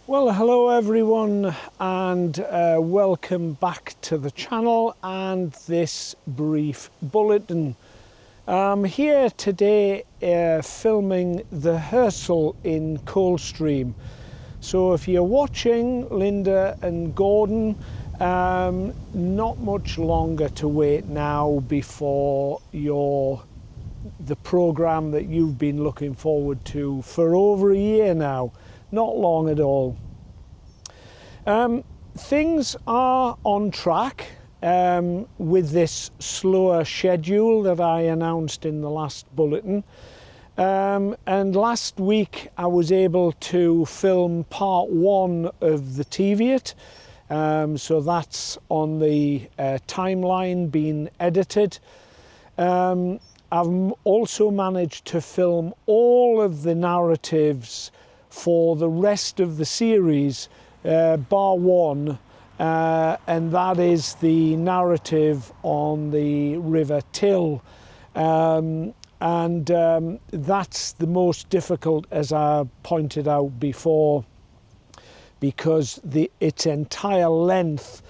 Well, hello everyone, and welcome back to the channel and this brief bulletin. I'm here today filming the Hersal in Coldstream. So if you're watching, Linda and Gordon, not much longer to wait now before the programme that you've been looking forward to for over a year now. Not long at all. Things are on track with this slower schedule that I announced in the last bulletin. And last week I was able to film part one of the Teviot. So that's on the timeline being edited. I've also managed to film all of the narratives for the rest of the series, bar one, and that is the narrative on the River Till. That's the most difficult, as I pointed out before, because its entire length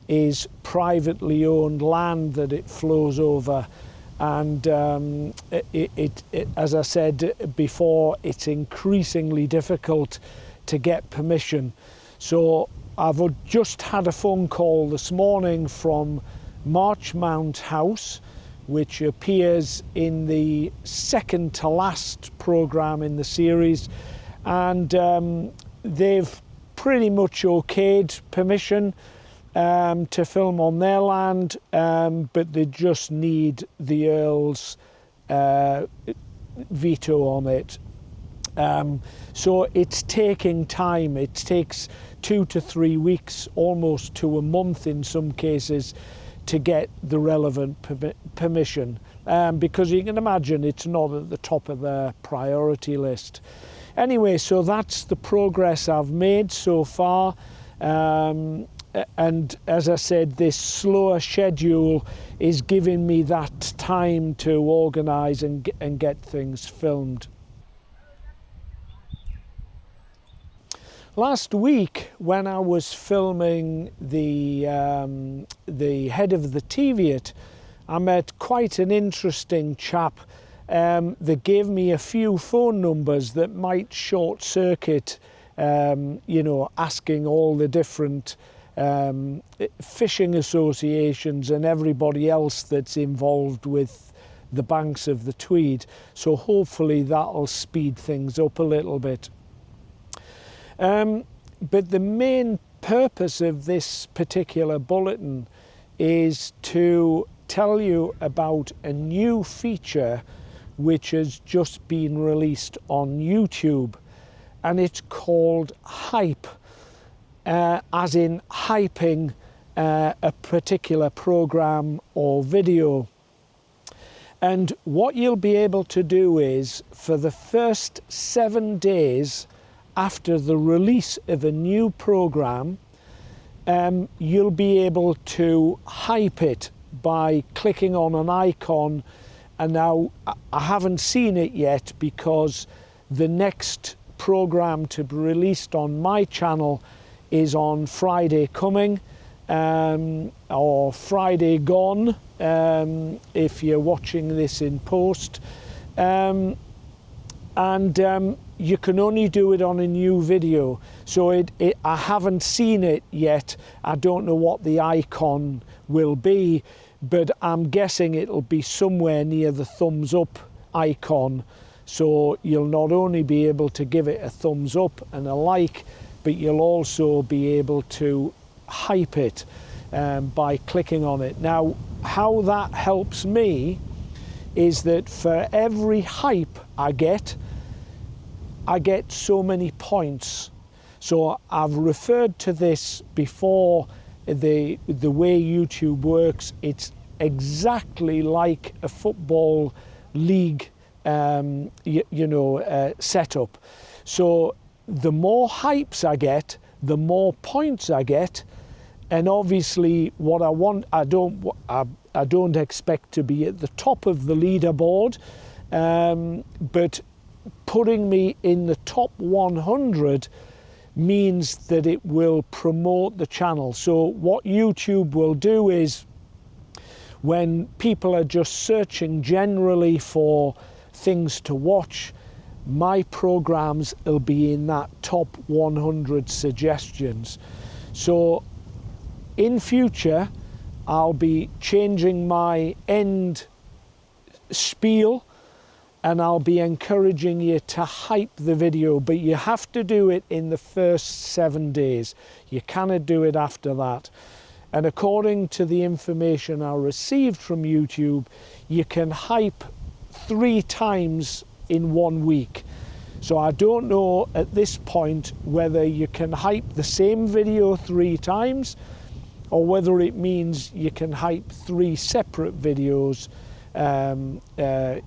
is privately owned land that it flows over. And as I said before, it's increasingly difficult to get permission. So I've just had a phone call this morning from Marchmount House, which appears in the second to last programme in the series, and they've pretty much okayed permission to film on their land, but they just need the Earl's veto on it. So it's taking time. It takes 2 to 3 weeks, almost to a month in some cases, to get the relevant permission, because you can imagine it's not at the top of their priority list. Anyway, so that's the progress I've made so far. And as I said, this slower schedule is giving me that time to organise and get things filmed. Last week, when I was filming the head of the Teviot, I met quite an interesting chap that gave me a few phone numbers that might short circuit, asking all the different fishing associations and everybody else that's involved with the banks of the Tweed. So hopefully that'll speed things up a little bit. But the main purpose of this particular bulletin is to tell you about a new feature which has just been released on YouTube, and it's called Hype. As in hyping a particular program or video. And what you'll be able to do is, for the first 7 days after the release of a new program, you'll be able to hype it by clicking on an icon. And now I haven't seen it yet, because the next program to be released on my channel is on Friday coming, or Friday gone, if you're watching this in post. You can only do it on a new video. So I haven't seen it yet. I don't know what the icon will be, but I'm guessing it'll be somewhere near the thumbs up icon. So you'll not only be able to give it a thumbs up and a like, but you'll also be able to hype it by clicking on it. Now, how that helps me is that for every hype I get so many points. So I've referred to this before, the way YouTube works. It's exactly like a football league setup. So the more hypes I get, the more points I get, and obviously what I want, I don't expect to be at the top of the leaderboard, but putting me in the top 100 means that it will promote the channel. So what YouTube will do is, when people are just searching generally for things to watch, my programs will be in that top 100 suggestions. So in future, I'll be changing my end spiel, and I'll be encouraging you to hype the video, but you have to do it in the first 7 days. You cannot do it after that. And according to the information I received from YouTube, you can hype 3 times in 1 week. So I don't know at this point whether you can hype the same video 3 times, or whether it means you can hype 3 separate videos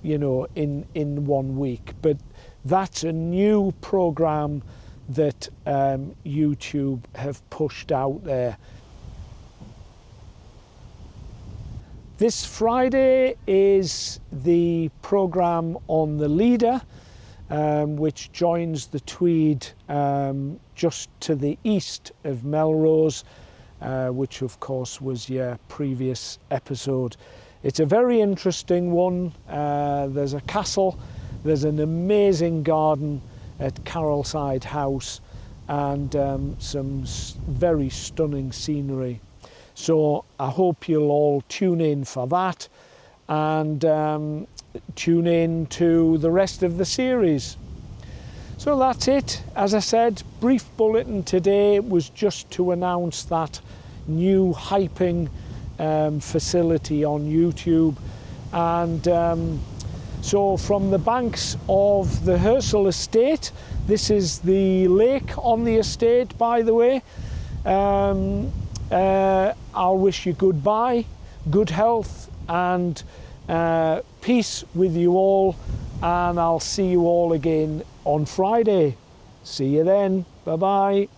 you know, in 1 week. But that's a new program that YouTube have pushed out there. This Friday is the program on the Leader, which joins the Tweed just to the east of Melrose, which of course was your previous episode. It's a very interesting one. There's a castle, there's an amazing garden at Carrollside House, and some very stunning scenery. So I hope you'll all tune in for that, and tune in to the rest of the series. So that's it. As I said, brief bulletin today was just to announce that new hyping facility on YouTube. And so from the banks of the Hersal estate, this is the lake on the estate, by the way, I'll wish you goodbye, good health, and peace with you all, and I'll see you all again on Friday. See you then. Bye bye.